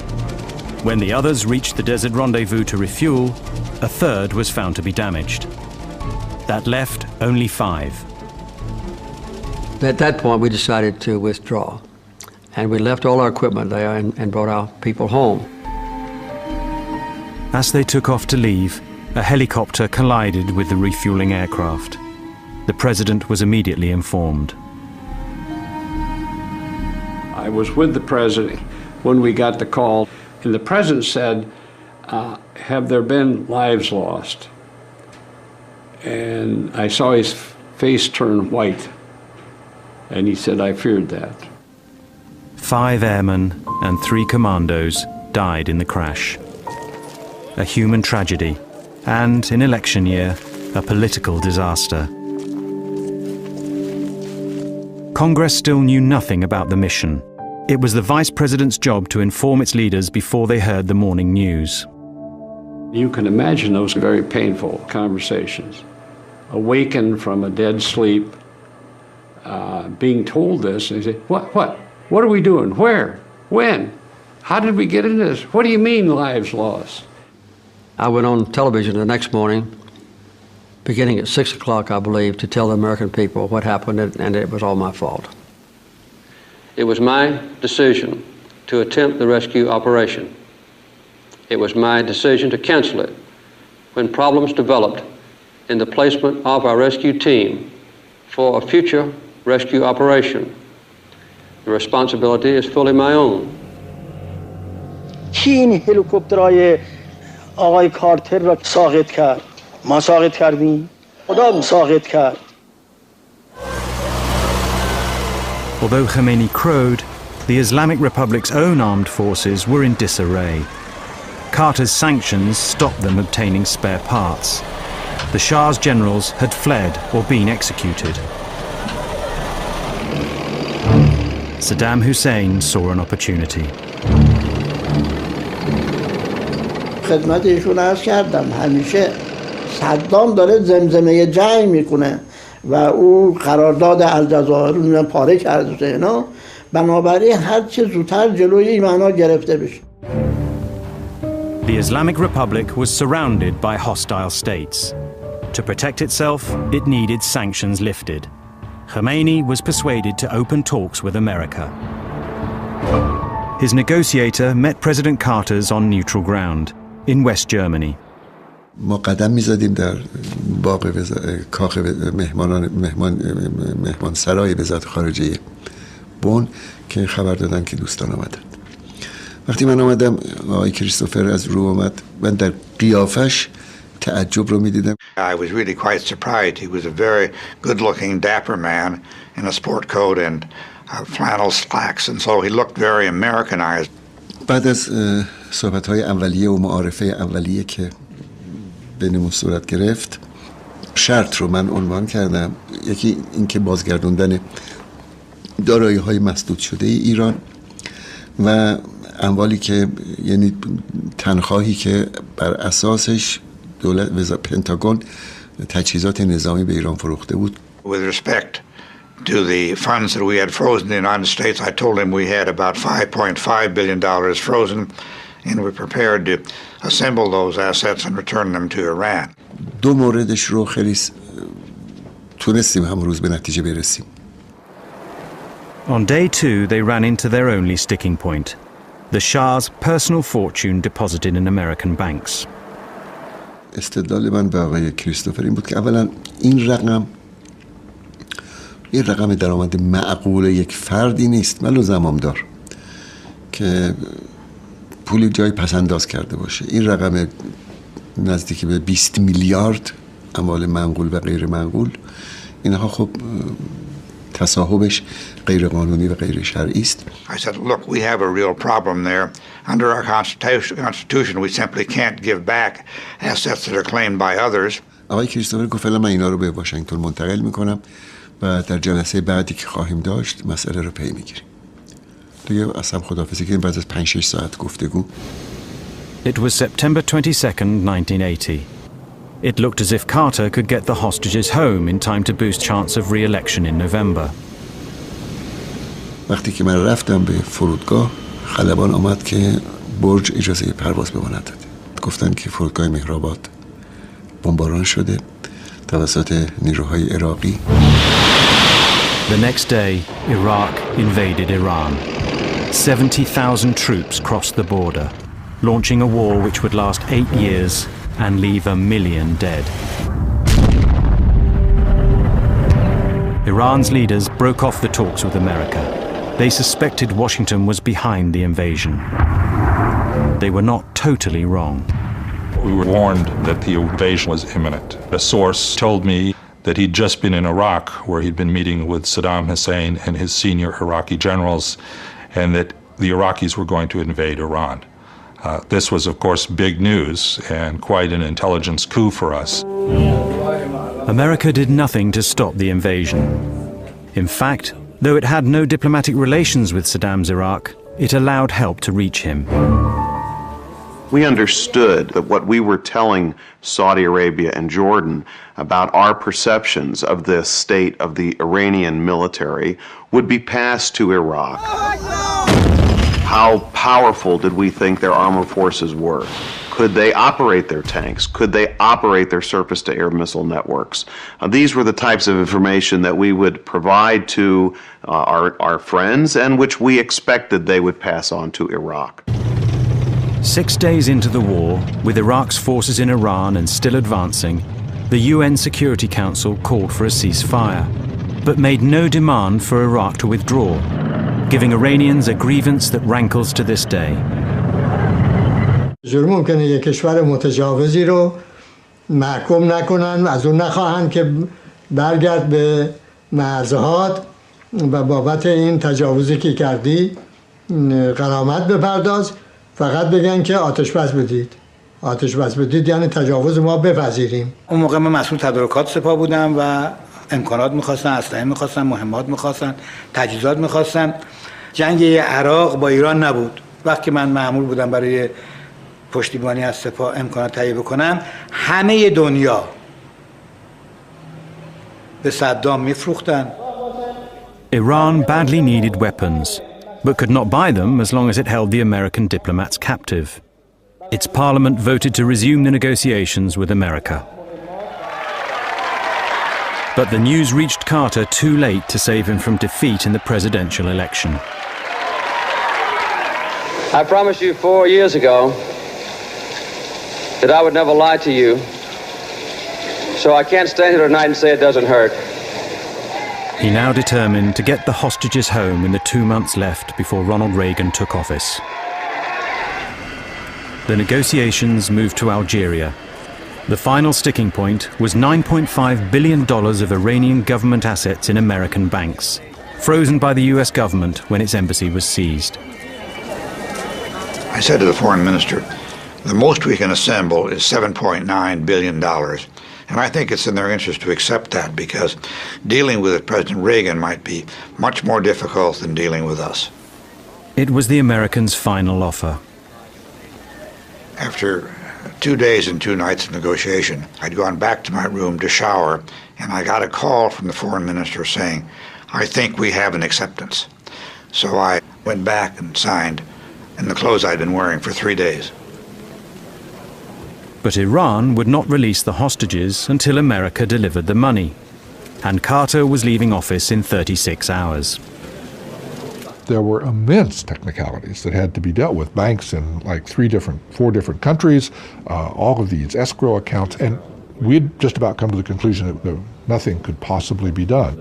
When the others reached the desert rendezvous to refuel, a third was found to be damaged. That left only 5. At that point, we decided to withdraw. And we left all our equipment there and brought our people home. As they took off to leave, a helicopter collided with the refueling aircraft. The president was immediately informed. I was with the president when we got the call, and the president said, have there been lives lost? And I saw his face turn white, and he said, I feared that. 5 airmen and 3 commandos died in the crash. A human tragedy, and in election year, a political disaster. Congress still knew nothing about the mission. It was the vice president's job to inform its leaders before they heard the morning news. You can imagine those very painful conversations. Awakened from a dead sleep, being told this, and they say, what are we doing? Where? When? How did we get into this? What do you mean lives lost? I went on television the next morning, beginning at 6 o'clock, I believe, to tell the American people what happened, and it was all my fault. It was my decision to attempt the rescue operation. It was my decision to cancel it when problems developed in the placement of our rescue team for a future rescue operation. The responsibility is fully my own. کی این هلیکوپترهای آقای کارتر را ساقط کرد؟ ما ساقط کردیم؟ خدا ساقط کرد. Although Khomeini crowed, the Islamic Republic's own armed forces were in disarray. Carter's sanctions stopped them obtaining spare parts. The Shah's generals had fled or been executed. Saddam Hussein saw an opportunity. خدمت ایشون عرض کردم همیشه صدام داره زمزمه جنگ میکنه و او قرارداد الجزایر رو پاره کرده اینا، بنابراین هر چه زودتر جلوی ایمانا گرفته بشه. The Islamic Republic was surrounded by hostile states. To protect itself, it needed sanctions lifted. Khomeini was persuaded to open talks with America. His negotiator met President Carter's on neutral ground, in West Germany. ما قدم می‌زدیم در باغ کاخ مهمان سرای وزارت خارجه بن که خبر دادن که دوستان آمدن. وقتی من آمدم آقای کریستوفر از رو آمد، من در قیافش تعجب رو می‌دیدم. I was really quite surprised. He was a very good-looking, dapper man in a sport coat and flannel slacks, and so he looked very Americanized. بعد از صحبت‌های اولیه و معارفه اولیه که بینمون صورت گرفت، شرط رو من عنوان کردم. یکی اینکه بازگردوندن دارایی‌های مسدود شده ایران و اموالی که یعنی تنخواهی که بر اساسش دولت پنتاگون تجهیزات نظامی به ایران فروخته بود. With respect to the funds that we had frozen in the United States, I told him we had about $5.5 billion frozen, and we're prepared to assemble those assets and return them to Iran. دو موردش رو خیلی تونستیم همون روز به نتیجه برسیم. On day 2, they ran into their only sticking point, the Shah's personal fortune deposited in American banks. استدلال من به آقای کریستوفر این بود که اولا این رقم یه رقم درآمد معقول یک فردی نیست، ولو زمامدار، که پول جای پسنداز کرده باشه. این رقم نزدیک به 20 میلیارد اموال منقول و غیر منقول، اینها خب تصاحبش غیر قانونی و غیر شرعی است. I said, look, we have a real problem there. Under our constitution, we simply can't give back assets that are claimed by others. آقای کریستوفر گفت من اینا رو به واشنگتن منتقل میکنم و در جلسه بعدی که خواهیم داشت مسئله رو پی میگیریم. دیگه اصلا خداحافظی کردیم بعد از 5-6 ساعت گفتگو. It was September 22nd, 1980. It looked as if Carter could get the hostages home in time to boost chance of re-election in November. وقتی که من رفتم به فرودگاه خلبان آمد که برج اجازه پرواز به ما نداده. گفتن که فرودگاه مهرآباد بمباران شده توسط نیروهای عراقی. The next day, Iraq invaded Iran. 70,000 troops crossed the border, launching a war which would last 8 years and leave 1 million dead. Iran's leaders broke off the talks with America. They suspected Washington was behind the invasion. They were not totally wrong. We were warned that the invasion was imminent. A source told me that he'd just been in Iraq, where he'd been meeting with Saddam Hussein and his senior Iraqi generals, and that the Iraqis were going to invade Iran. This was, of course, big news and quite an intelligence coup for us. America did nothing to stop the invasion. In fact, though it had no diplomatic relations with Saddam's Iraq, it allowed help to reach him. We understood that what we were telling Saudi Arabia and Jordan about our perceptions of the state of the Iranian military would be passed to Iraq. How powerful did we think their armed forces were? Could they operate their tanks? Could they operate their surface-to-air missile networks? These were the types of information that we would provide to our friends and which we expected they would pass on to Iraq. 6 days into the war, with Iraq's forces in Iran and still advancing, the UN Security Council called for a ceasefire, but made no demand for Iraq to withdraw, giving Iranians a grievance that rankles to this day. زور ممکنه یک کشور متجاوزی رو محکوم نکنن، از اون نخواهند که برگرد به مرزهات و بابت این تجاوزی که کردی غرامت بپرداز، فقط بگن که آتش بس بدید. آتش بس بدید یعنی تجاوز ما بپذیریم. اون موقع من مسئول تدارکات سپاه بودم و امکانات می‌خواستن، اسلحه می‌خواستن، مهمات می‌خواستن، تجهیزات می‌خواستن. جنگ عراق با ایران نبود. وقتی من مأمور بودم برای پشتیبانی از سپاه امکانات تهیه بکنم، همه دنیا به صدام میفروختن. Iran badly needed weapons, but could not buy them as long as it held the American diplomats captive. Its parliament voted to resume the negotiations with America. But the news reached Carter too late to save him from defeat in the presidential election. I promised you 4 years ago that I would never lie to you, so I can't stand here tonight and say it doesn't hurt. He now determined to get the hostages home in the 2 months left before Ronald Reagan took office. The negotiations moved to Algeria. The final sticking point was $9.5 billion of Iranian government assets in American banks, frozen by the US government when its embassy was seized. I said to the foreign minister, the most we can assemble is $7.9 billion. And I think it's in their interest to accept that because dealing with President Reagan might be much more difficult than dealing with us. It was the Americans' final offer. After 2 days and 2 nights of negotiation, I'd gone back to my room to shower, and I got a call from the foreign minister saying, I think we have an acceptance. So I went back and signed in the clothes I'd been wearing for 3 days. But Iran would not release the hostages until America delivered the money, and Carter was leaving office in 36 hours. There were immense technicalities that had to be dealt with. Banks in like 4 different countries, all of these escrow accounts, and we'd just about come to the conclusion that nothing could possibly be done,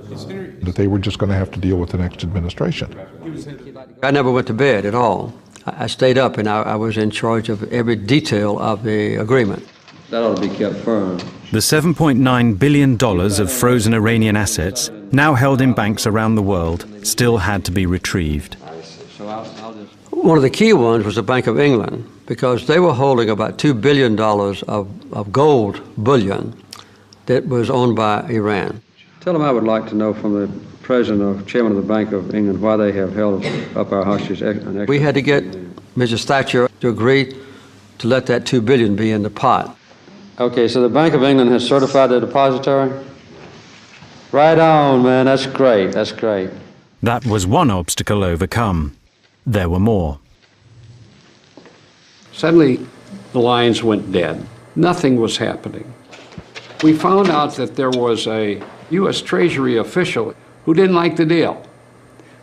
that they were just going to have to deal with the next administration. I never went to bed at all. I stayed up and I was in charge of every detail of the agreement. That ought to be kept firm. The $7.9 billion of frozen Iranian assets, now held in banks around the world, still had to be retrieved. One of the key ones was the Bank of England, because they were holding about $2 billion of gold bullion that was owned by Iran. Tell them I would like to know from the President or Chairman of the Bank of England why they have held up our hostages. We had to get Mrs. Thatcher to agree to let that $2 billion be in the pot. Okay, so the Bank of England has certified the depository? Right on, man. That's great. That's great. That was one obstacle overcome. There were more. Suddenly, the lines went dead. Nothing was happening. We found out that there was a U.S. Treasury official who didn't like the deal,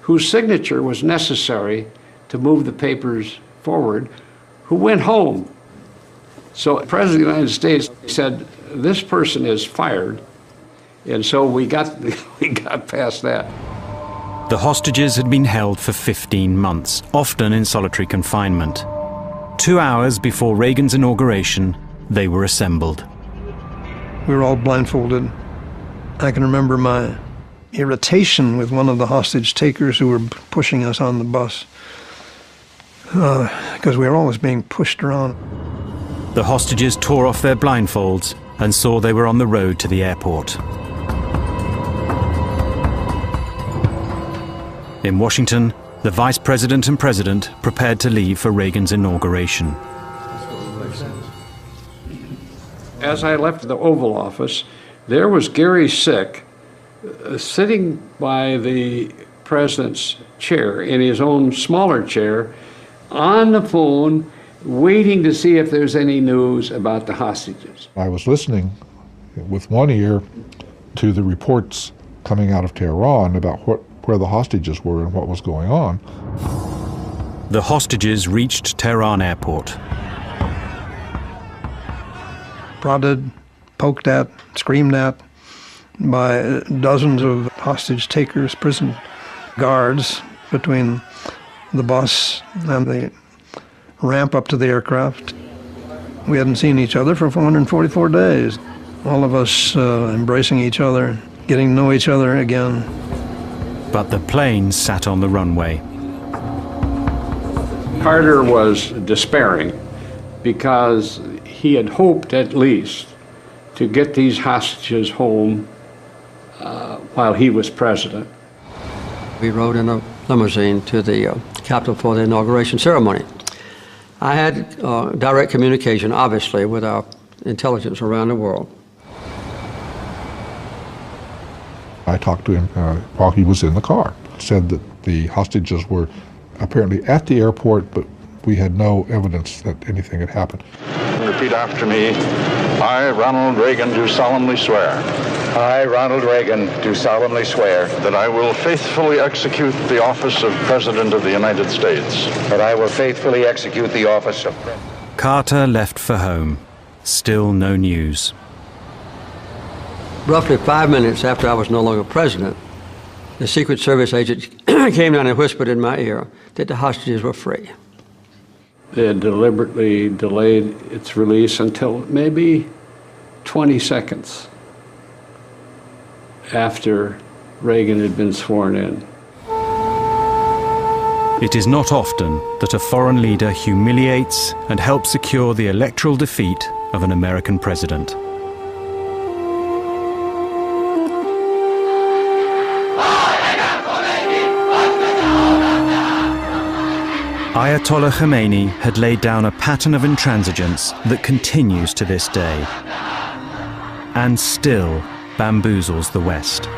whose signature was necessary to move the papers forward, who went home. So the President of the United States said, this person is fired. And so we got past that. The hostages had been held for 15 months, often in solitary confinement. 2 hours before Reagan's inauguration, they were assembled. We were all blindfolded. I can remember my irritation with one of the hostage takers who were pushing us on the bus, because we were always being pushed around. The hostages tore off their blindfolds and saw they were on the road to the airport. In Washington, the Vice President and President prepared to leave for Reagan's inauguration. As I left the Oval Office, there was Gary Sick sitting by the president's chair, in his own smaller chair, on the phone, waiting to see if there's any news about the hostages. I was listening with one ear to the reports coming out of Tehran about where the hostages were and what was going on. The hostages reached Tehran airport. Prodded, poked at, screamed at by dozens of hostage takers, prison guards between the bus and the ramp up to the aircraft. We hadn't seen each other for 444 days. All of us embracing each other, getting to know each other again. But the plane sat on the runway. Carter was despairing because he had hoped at least to get these hostages home while he was president. We rode in a limousine to the Capitol for the inauguration ceremony. I had direct communication, obviously, with our intelligence around the world. I talked to him while he was in the car. Said that the hostages were apparently at the airport, but we had no evidence that anything had happened. Repeat after me. I, Ronald Reagan, do solemnly swear. I, Ronald Reagan, do solemnly swear that I will faithfully execute the office of President of the United States. That I will faithfully execute the office of President. Carter left for home. Still no news. Roughly 5 minutes after I was no longer president, the Secret Service agent came down and whispered in my ear that the hostages were free. They had deliberately delayed its release until maybe 20 seconds after Reagan had been sworn in. It is not often that a foreign leader humiliates and helps secure the electoral defeat of an American president. Ayatollah Khomeini had laid down a pattern of intransigence that continues to this day, and still bamboozles the West.